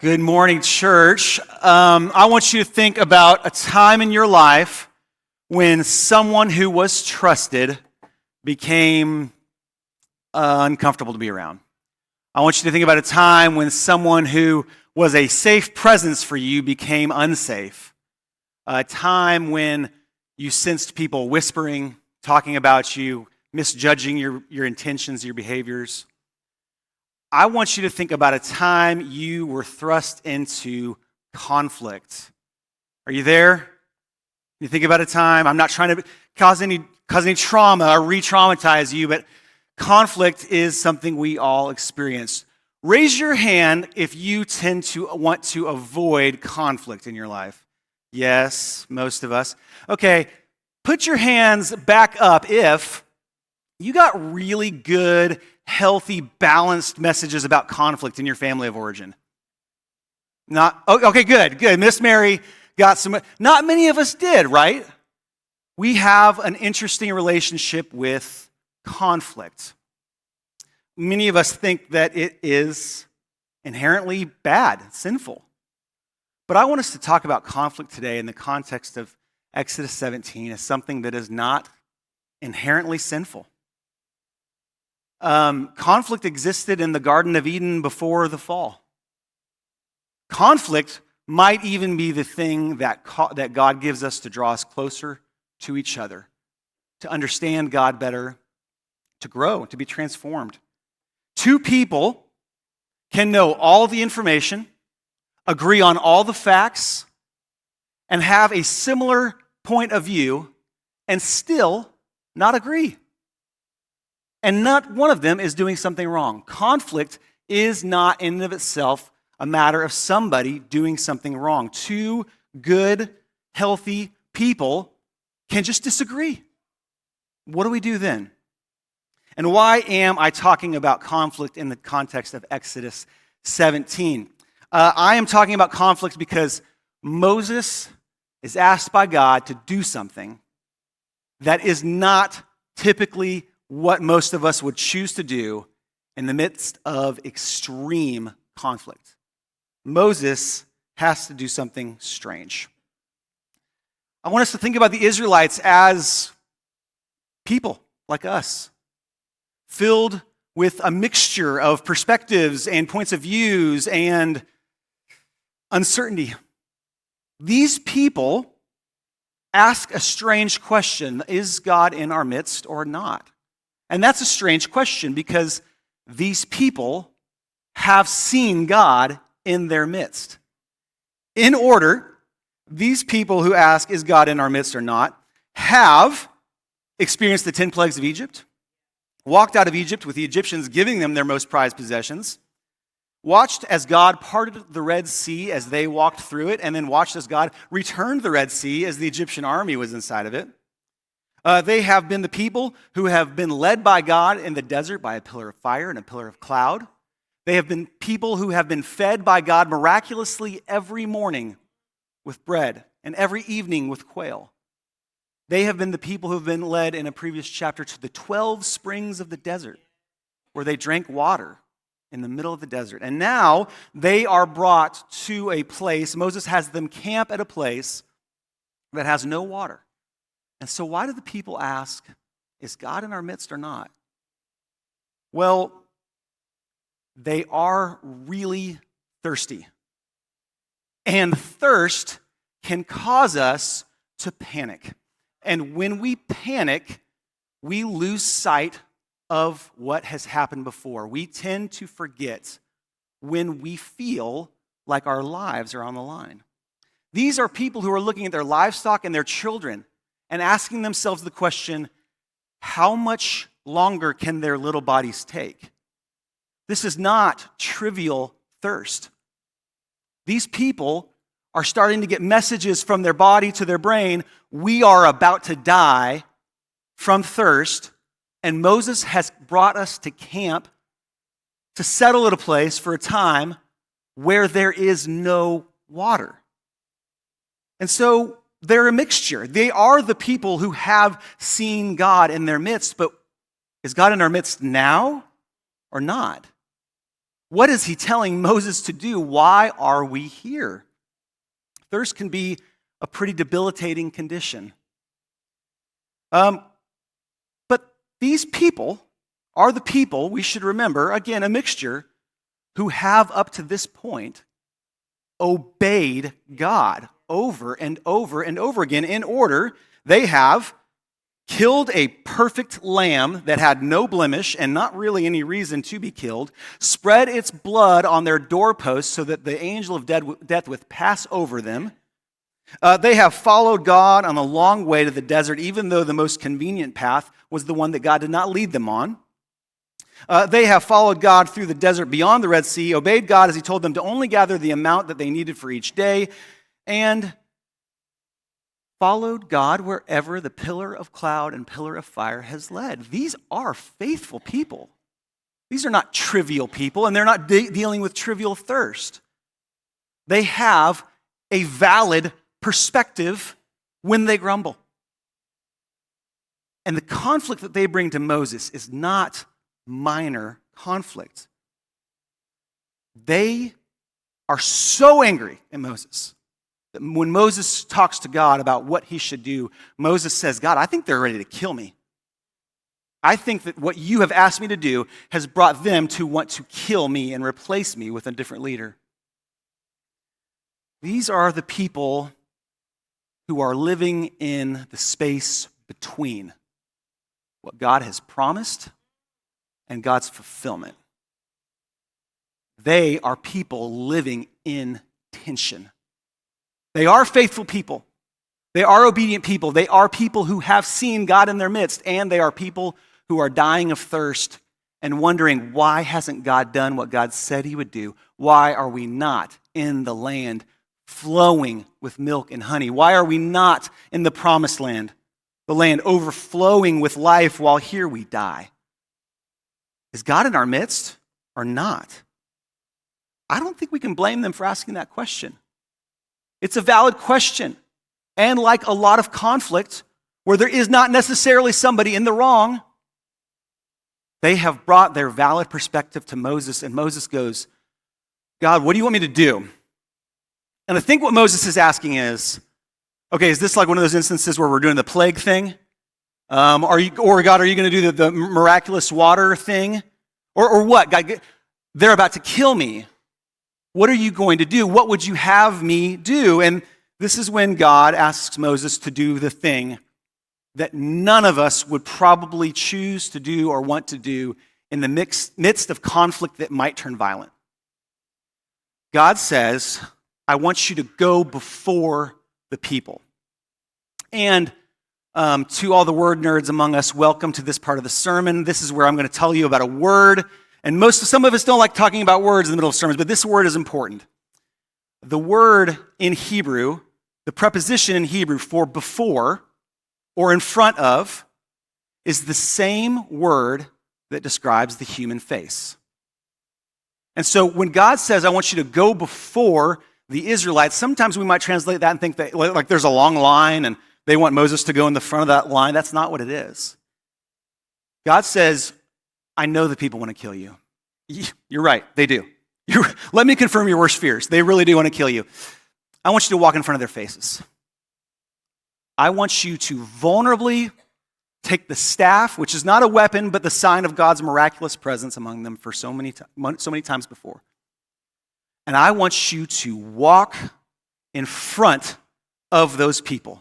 Good morning, church. I want you to think about a time in your life when someone who was trusted became uncomfortable to be around. I want you to think about a time when someone who was a safe presence for you became unsafe. A time when you sensed people whispering, talking about you, misjudging your intentions, your behaviors. I want you to think about a time you were thrust into conflict. Are you there? You think about a time. I'm not trying to cause any trauma or re-traumatize you, but conflict is something we all experience. Raise your hand if you tend to want to avoid conflict in your life. Yes, most of us. Okay, put your hands back up if you got really good, healthy, balanced messages about conflict in your family of origin. Okay, good. Miss Mary got some. Not many of us did, right? We have an interesting relationship with conflict. Many of us think that it is inherently bad, sinful. But I want us to talk about conflict today in the context of Exodus 17 as something that is not inherently sinful. Conflict existed in the Garden of Eden before the fall. Conflict might even be the thing that God gives us to draw us closer to each other, to understand God better, to grow, to be transformed. Two people can know all the information, agree on all the facts, and have a similar point of view, and still not agree. And not one of them is doing something wrong. Conflict is not in and of itself a matter of somebody doing something wrong. Two good, healthy people can just disagree. What do we do then? And why am I talking about conflict in the context of Exodus 17? I am talking about conflict because Moses is asked by God to do something that is not typically what most of us would choose to do in the midst of extreme conflict. Moses has to do something strange. I want us to think about the Israelites as people like us, filled with a mixture of perspectives and points of views and uncertainty. These people ask a strange question: is God in our midst or not? And that's a strange question because these people have seen God in their midst. In order, these people who ask, is God in our midst or not, have experienced the 10 plagues of Egypt, walked out of Egypt with the Egyptians giving them their most prized possessions, watched as God parted the Red Sea as they walked through it, and then watched as God returned the Red Sea as the Egyptian army was inside of it. They have been the people who have been led by God in the desert by a pillar of fire and a pillar of cloud. They have been people who have been fed by God miraculously every morning with bread and every evening with quail. They have been the people who have been led in a previous chapter to the 12 springs of the desert, where they drank water in the middle of the desert. And now they are brought to a place. Moses has them camp at a place that has no water. And so why do the people ask, is God in our midst or not? Well, they are really thirsty. And thirst can cause us to panic. And when we panic, we lose sight of what has happened before. We tend to forget when we feel like our lives are on the line. These are people who are looking at their livestock and their children and asking themselves the question, how much longer can their little bodies take? This is not trivial thirst. These people are starting to get messages from their body to their brain. We are about to die from thirst, and Moses has brought us to camp to settle at a place for a time where there is no water. And so they're a mixture. They are the people who have seen God in their midst, but is God in our midst now or not? What is he telling Moses to do? Why are we here? Thirst can be a pretty debilitating condition. But these people are the people, we should remember, again, a mixture, who have up to this point obeyed God over and over and over again in order. They have killed a perfect lamb that had no blemish and not really any reason to be killed, spread its blood on their doorposts so that the angel of death would pass over them. They have followed God on a long way to the desert, even though the most convenient path was the one that God did not lead them on. They have followed God through the desert beyond the Red Sea, obeyed God as he told them to only gather the amount that they needed for each day, and followed God wherever the pillar of cloud and pillar of fire has led. These are faithful people. These are not trivial people, and they're not dealing with trivial thirst. They have a valid perspective when they grumble. And the conflict that they bring to Moses is not minor conflict. They are so angry at Moses that when Moses talks to God about what he should do, Moses says, God, I think they're ready to kill me. I think that what you have asked me to do has brought them to want to kill me and replace me with a different leader. These are the people who are living in the space between what God has promised and God's fulfillment. They are people living in tension. They are faithful people. They are obedient people. They are people who have seen God in their midst, and they are people who are dying of thirst and wondering, why hasn't God done what God said he would do? Why are we not in the land flowing with milk and honey? Why are we not in the promised land, the land overflowing with life, while here we die? Is God in our midst or not? I don't think we can blame them for asking that question. It's a valid question. And like a lot of conflict, where there is not necessarily somebody in the wrong, they have brought their valid perspective to Moses, and Moses goes, God, what do you want me to do? And I think what Moses is asking is, okay, is this like one of those instances where we're doing the plague thing? God, are you going to do the miraculous water thing? Or what? God, they're about to kill me. What are you going to do? What would you have me do? And this is when God asks Moses to do the thing that none of us would probably choose to do or want to do in the midst of conflict that might turn violent. God says, I want you to go before the people. And to all the word nerds among us, welcome to this part of the sermon. This is where I'm going to tell you about a word. And some of us don't like talking about words in the middle of sermons, but this word is important. The word in Hebrew, the preposition in Hebrew for before or in front of, is the same word that describes the human face. And so when God says, I want you to go before the Israelites, sometimes we might translate that and think that like there's a long line and they want Moses to go in the front of that line. That's not what it is. God says, I know that people want to kill you. You're right, they do. Let me confirm your worst fears. They really do want to kill you. I want you to walk in front of their faces. I want you to vulnerably take the staff, which is not a weapon, but the sign of God's miraculous presence among them for so many times before. And I want you to walk in front of those people.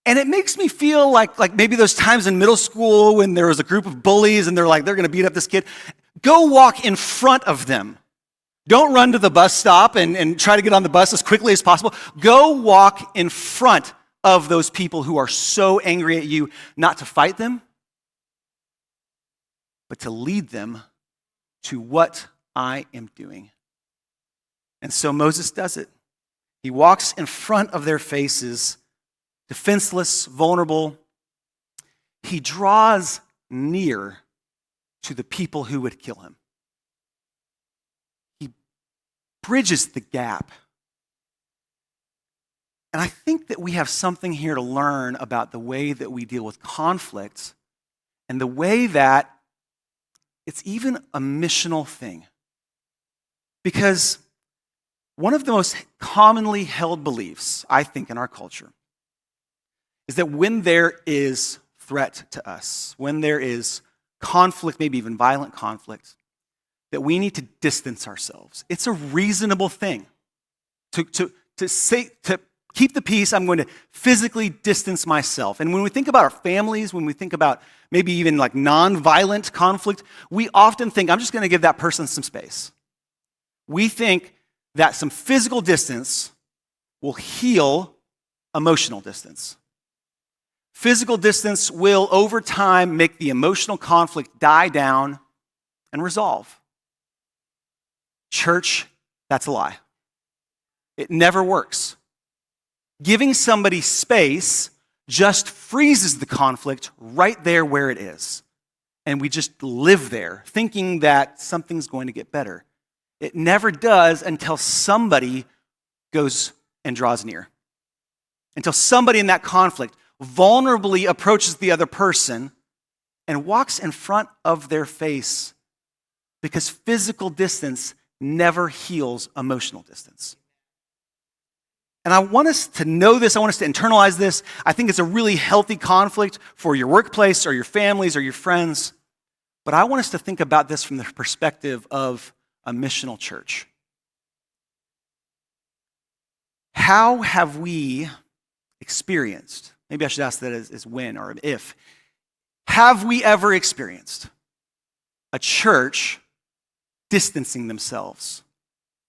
And it makes me feel like maybe those times in middle school when there was a group of bullies and they're going to beat up this kid. Go walk in front of them. Don't run to the bus stop and try to get on the bus as quickly as possible. Go walk in front of those people who are so angry at you, not to fight them, but to lead them to what I am doing. And so Moses does it. He walks in front of their faces, defenseless, vulnerable. He draws near to the people who would kill him. He bridges the gap. And I think that we have something here to learn about the way that we deal with conflict and the way that it's even a missional thing. Because one of the most commonly held beliefs, I think, in our culture is that when there is threat to us, when there is conflict, maybe even violent conflict, that we need to distance ourselves. It's a reasonable thing to keep the peace. I'm going to physically distance myself. And when we think about our families, when we think about maybe even like non-violent conflict, we often think, I'm just going to give that person some space. We think that some physical distance will heal emotional distance. Physical distance will, over time, make the emotional conflict die down and resolve. Church, that's a lie. It never works. Giving somebody space just freezes the conflict right there where it is. And we just live there, thinking that something's going to get better. It never does until somebody goes and draws near. Until somebody in that conflict vulnerably approaches the other person and walks in front of their face, because physical distance never heals emotional distance. And I want us to know this. I want us to internalize this. I think it's a really healthy conflict for your workplace or your families or your friends. But I want us to think about this from the perspective of a missional church. How have we experienced, maybe I should ask that as when or if, have we ever experienced a church distancing themselves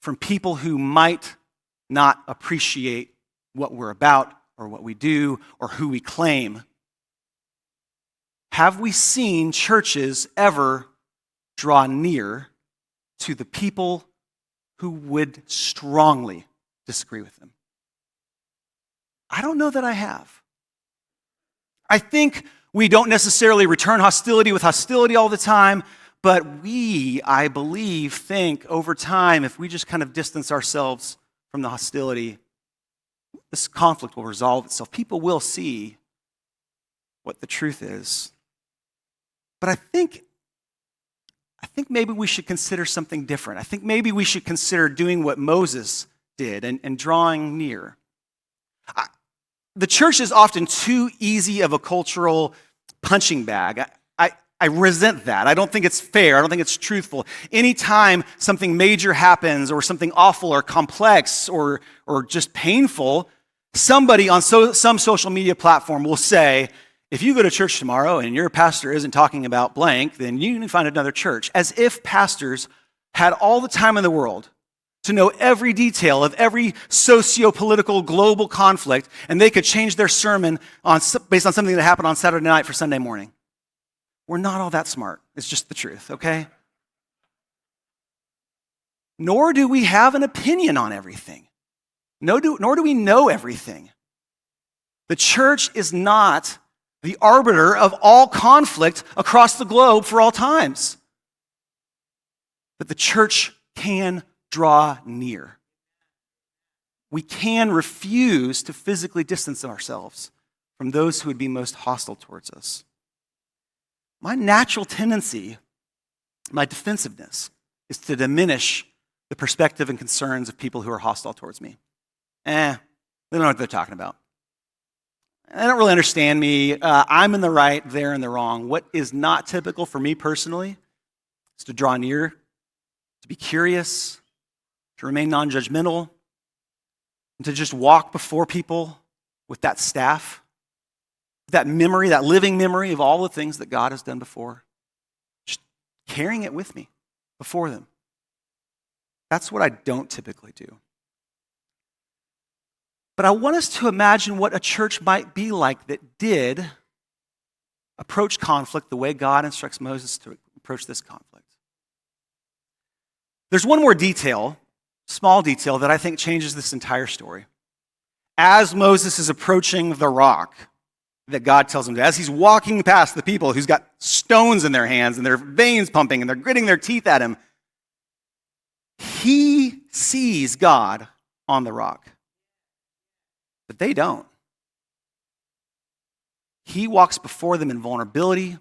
from people who might not appreciate what we're about or what we do or who we claim? Have we seen churches ever draw near to the people who would strongly disagree with them? I don't know that I have. I think we don't necessarily return hostility with hostility all the time, but we, I believe, think over time, if we just kind of distance ourselves from the hostility, this conflict will resolve itself. People will see what the truth is. But I think maybe we should consider something different. I think maybe we should consider doing what Moses did and drawing near. The church is often too easy of a cultural punching bag. I resent that. I don't think it's fair. I don't think it's truthful. Anytime something major happens or something awful or complex or just painful, somebody on some social media platform will say, if you go to church tomorrow and your pastor isn't talking about blank, then you need to find another church. As if pastors had all the time in the world to know every detail of every socio-political global conflict, and they could change their sermon based on something that happened on Saturday night for Sunday morning. We're not all that smart. It's just the truth, okay? Nor do we have an opinion on everything. Nor do we know everything. The church is not the arbiter of all conflict across the globe for all times. But the church can draw near. We can refuse to physically distance ourselves from those who would be most hostile towards us. My natural tendency, my defensiveness, is to diminish the perspective and concerns of people who are hostile towards me. They don't know what they're talking about. They don't really understand me. I'm in the right, they're in the wrong. What is not typical for me personally is to draw near, to be curious, to remain non-judgmental, and to just walk before people with that staff, that memory, that living memory of all the things that God has done before, just carrying it with me before them. That's what I don't typically do. But I want us to imagine what a church might be like that did approach conflict the way God instructs Moses to approach this conflict. There's one more detail, small detail, that I think changes this entire story. As Moses is approaching the rock that God tells him to, as he's walking past the people who's got stones in their hands and their veins pumping and they're gritting their teeth at him, he sees God on the rock. But they don't. He walks before them in vulnerability.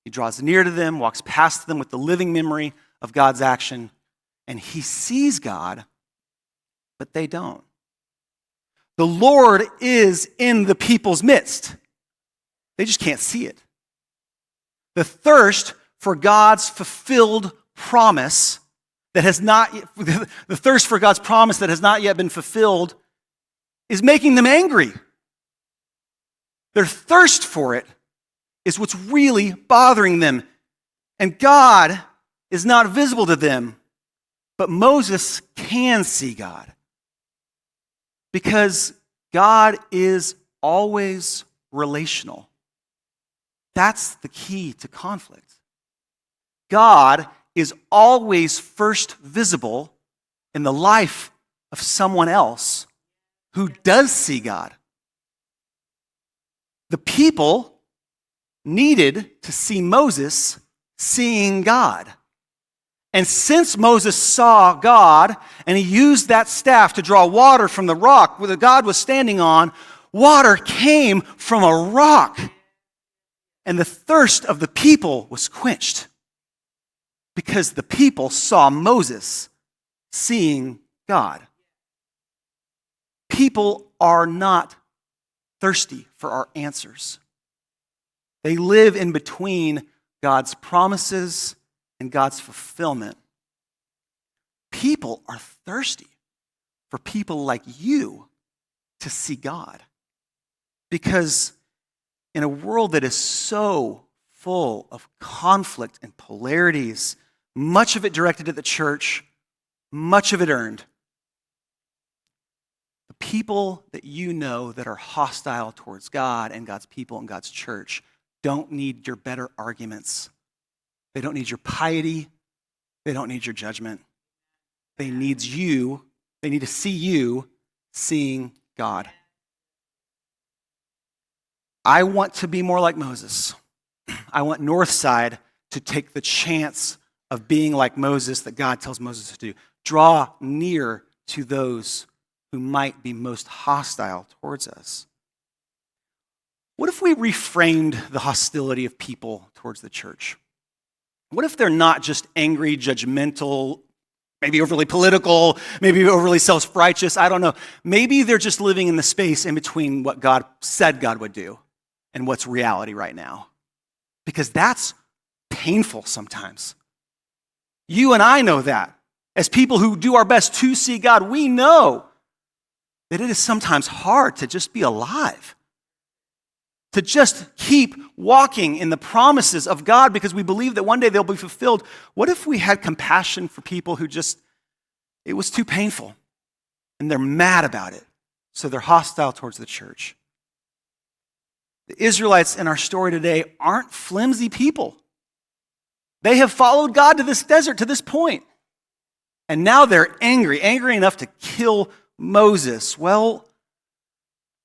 He draws near to them, walks past them with the living memory of God's action, and he sees God, but they don't. The Lord is in the people's midst. They just can't see it. The thirst for God's fulfilled promise that has not yet been fulfilled is making them angry. Their thirst for it is what's really bothering them. And God is not visible to them, but Moses can see God. Because God is always relational. That's the key to conflict. God is always first visible in the life of someone else who does see God. The people needed to see Moses seeing God. And since Moses saw God and he used that staff to draw water from the rock where God was standing on, water came from a rock. And the thirst of the people was quenched because the people saw Moses seeing God. People are not thirsty for our answers. They live in between God's promises and God's fulfillment. People are thirsty for people like you to see God. Because in a world that is so full of conflict and polarities, much of it directed at the church, much of it earned, the people that you know that are hostile towards God and God's people and God's church don't need your better arguments. They don't need your piety. They don't need your judgment. They need you. They need to see you seeing God. I want to be more like Moses. I want Northside to take the chance of being like Moses that God tells Moses to do. Draw near to those who might be most hostile towards us. What if we reframed the hostility of people towards the church? What if they're not just angry, judgmental, maybe overly political, maybe overly self-righteous? I don't know. Maybe they're just living in the space in between what God said God would do and what's reality right now. Because that's painful sometimes. You and I know that. As people who do our best to see God, we know that it is sometimes hard to just be alive. To just keep walking in the promises of God because we believe that one day they'll be fulfilled. What if we had compassion for people who it was too painful and they're mad about it, so they're hostile towards the church? The Israelites in our story today aren't flimsy people. They have followed God to this desert, to this point. And now they're angry enough to kill Moses. Well,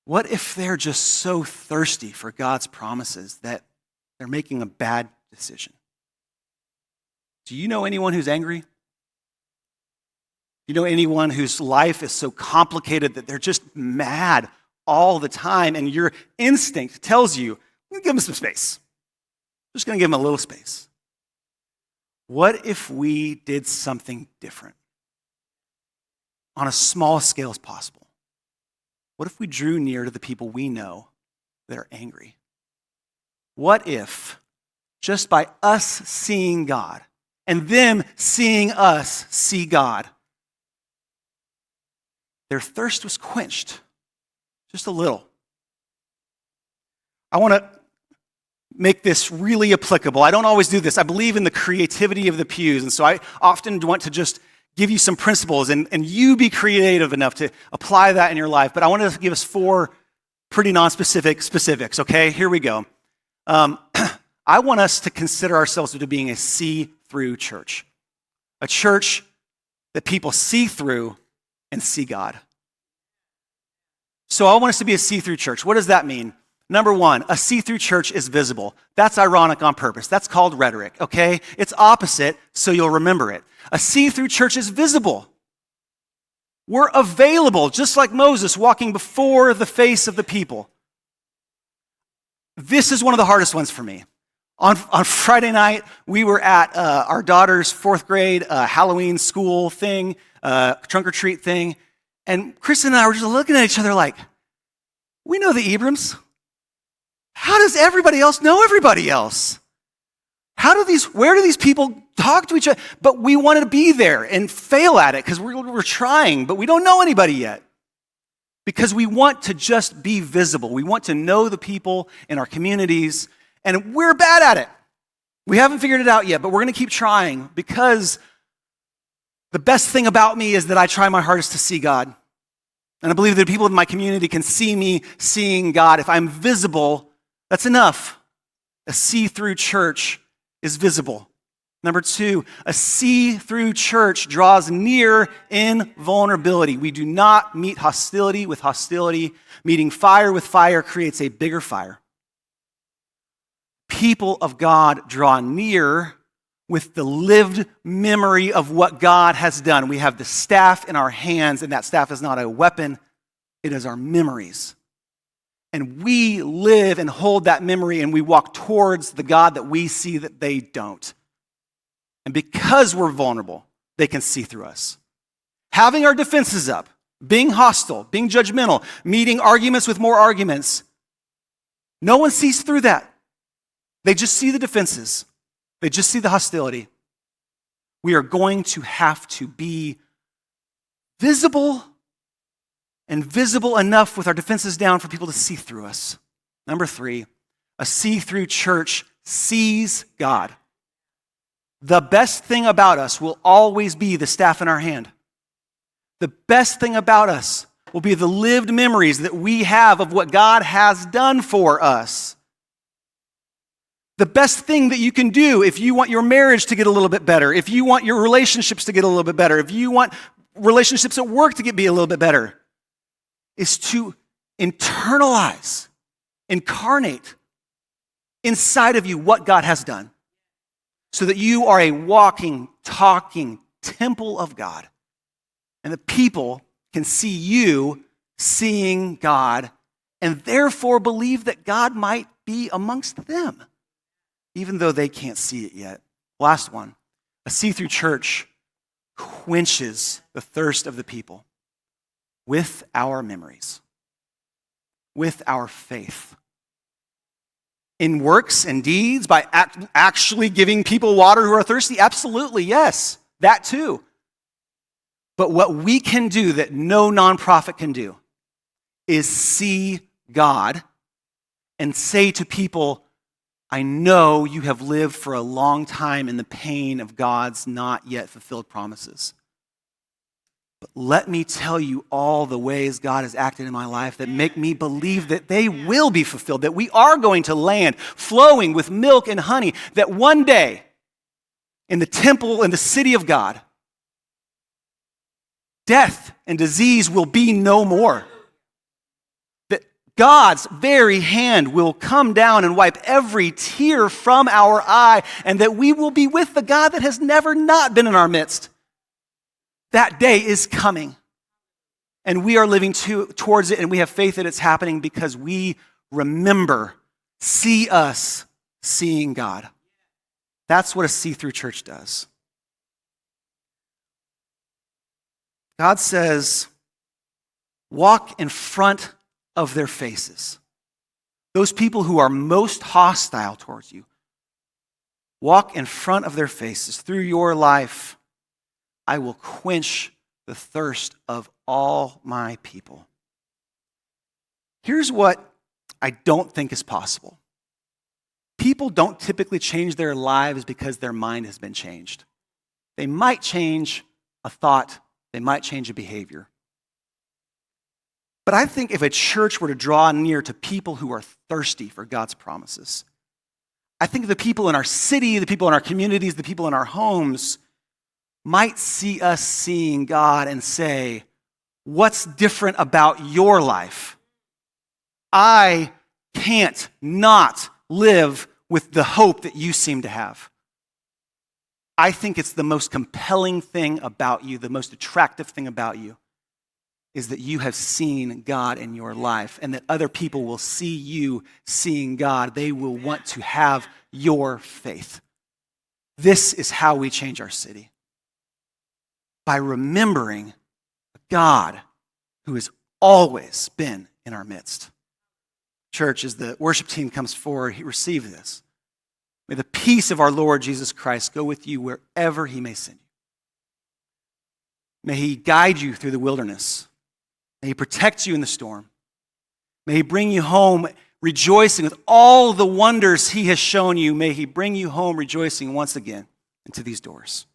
what if they're just so thirsty for God's promises that they're making a bad decision? Do you know anyone who's angry? Do you know anyone whose life is so complicated that they're just mad all the time and your instinct tells you, give them some space. I'm just going to give them a little space. What if we did something different on a small scale as possible? What if we drew near to the people we know that are angry? What if, just by us seeing God and them seeing us see God, their thirst was quenched just a little? I want to make this really applicable. I don't always do this. I believe in the creativity of the pews, and so I often want to just give you some principles, and you be creative enough to apply that in your life. But I wanted to give us 4 pretty non-specific specifics, okay? Here we go. I want us to consider ourselves to being a see-through church. A church that people see through and see God. So I want us to be a see-through church. What does that mean? Number 1, a see-through church is visible. That's ironic on purpose. That's called rhetoric, okay? It's opposite, so you'll remember it. A see-through church is visible. We're available, just like Moses walking before the face of the people. This is one of the hardest ones for me. On Friday night, we were at our daughter's fourth grade Halloween school thing, trunk or treat thing, and Kristen and I were just looking at each other like, we know the Ebrams. How does everybody else know everybody else? Where do these people talk to each other? But we want to be there and fail at it because we're trying, but we don't know anybody yet. Because we want to just be visible. We want to know the people in our communities, and we're bad at it. We haven't figured it out yet, but we're going to keep trying because the best thing about me is that I try my hardest to see God. And I believe that people in my community can see me seeing God. If I'm visible, that's enough. A see-through church is visible. Number 2, a see-through church draws near in vulnerability. We do not meet hostility with hostility. Meeting fire with fire creates a bigger fire. People of God draw near with the lived memory of what God has done. We have the staff in our hands, and that staff is not a weapon, it is our memories. And we live and hold that memory, and we walk towards the God that we see that they don't. And because we're vulnerable, they can see through us. Having our defenses up, being hostile, being judgmental, meeting arguments with more arguments, no one sees through that. They just see the defenses. They just see the hostility. We are going to have to be visible and visible enough with our defenses down for people to see through us. Number 3, a see-through church sees God. The best thing about us will always be the staff in our hand. The best thing about us will be the lived memories that we have of what God has done for us. The best thing that you can do if you want your marriage to get a little bit better, if you want your relationships to get a little bit better, if you want relationships at work to be a little bit better, is to internalize, incarnate inside of you what God has done so that you are a walking, talking temple of God. And the people can see you seeing God and therefore believe that God might be amongst them, even though they can't see it yet. Last one, a see-through church quenches the thirst of the people with our memories, with our faith. In works and deeds, by actually giving people water who are thirsty? Absolutely, yes, that too. But what we can do that no nonprofit can do is see God and say to people, I know you have lived for a long time in the pain of God's not yet fulfilled promises. But let me tell you all the ways God has acted in my life that make me believe that they will be fulfilled, that we are going to land flowing with milk and honey, that one day in the temple, in the city of God, death and disease will be no more. That God's very hand will come down and wipe every tear from our eye, and that we will be with the God that has never not been in our midst. That day is coming, and we are living towards it, and we have faith that it's happening because we remember, see us seeing God. That's what a see-through church does. God says, walk in front of their faces. Those people who are most hostile towards you, walk in front of their faces. Through your life, I will quench the thirst of all my people. Here's what I don't think is possible. People don't typically change their lives because their mind has been changed. They might change a thought, they might change a behavior. But I think if a church were to draw near to people who are thirsty for God's promises, I think the people in our city, the people in our communities, the people in our homes might see us seeing God and say, what's different about your life? I can't not live with the hope that you seem to have. I think it's the most compelling thing about you, the most attractive thing about you, is that you have seen God in your life and that other people will see you seeing God. They will want to have your faith. This is how we change our city. By remembering God who has always been in our midst. Church, as the worship team comes forward, receive this. May the peace of our Lord Jesus Christ go with you wherever he may send you. May he guide you through the wilderness. May he protect you in the storm. May he bring you home rejoicing with all the wonders he has shown you. May he bring you home rejoicing once again into these doors.